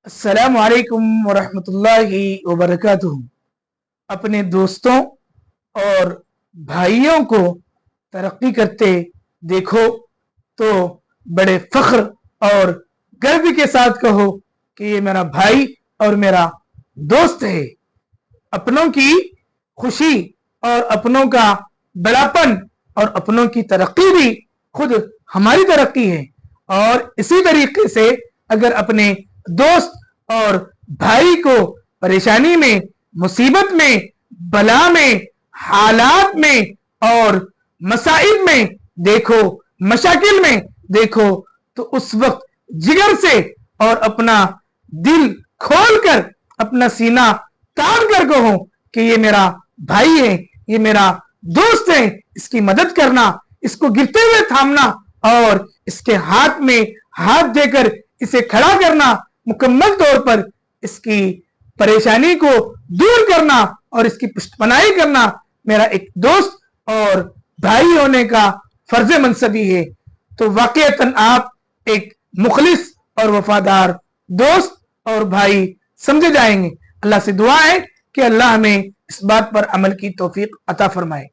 अस्सलामु अलैकुम वरहमतुल्लाहि वबरकातुहू। अपने दोस्तों और भाइयों को तरक्की करते देखो तो बड़े फख्र और गर्व के साथ कहो कि ये मेरा भाई और मेरा दोस्त है। अपनों की खुशी और अपनों का बड़ापन और अपनों की तरक्की भी खुद हमारी तरक्की है। और इसी तरीके से अगर अपने दोस्त और भाई को परेशानी में, मुसीबत में, बला में, हालात में और मसाइब में देखो, मशाकिल में देखो, तो उस वक्त जिगर से और अपना दिल खोलकर, अपना सीना तान कर कहो कि ये मेरा भाई है, ये मेरा दोस्त है। इसकी मदद करना, इसको गिरते हुए थामना और इसके हाथ में हाथ देकर इसे खड़ा करना, मुकम्मल तौर पर इसकी परेशानी को दूर करना और इसकी पुष्टपनाही करना मेरा एक दोस्त और भाई होने का फर्ज मनसबी है। तो वाकईतन आप एक मुखलिस और वफादार दोस्त और भाई समझे जाएंगे। अल्लाह से दुआ है कि अल्लाह हमें इस बात पर अमल की तौफीक अता फरमाए।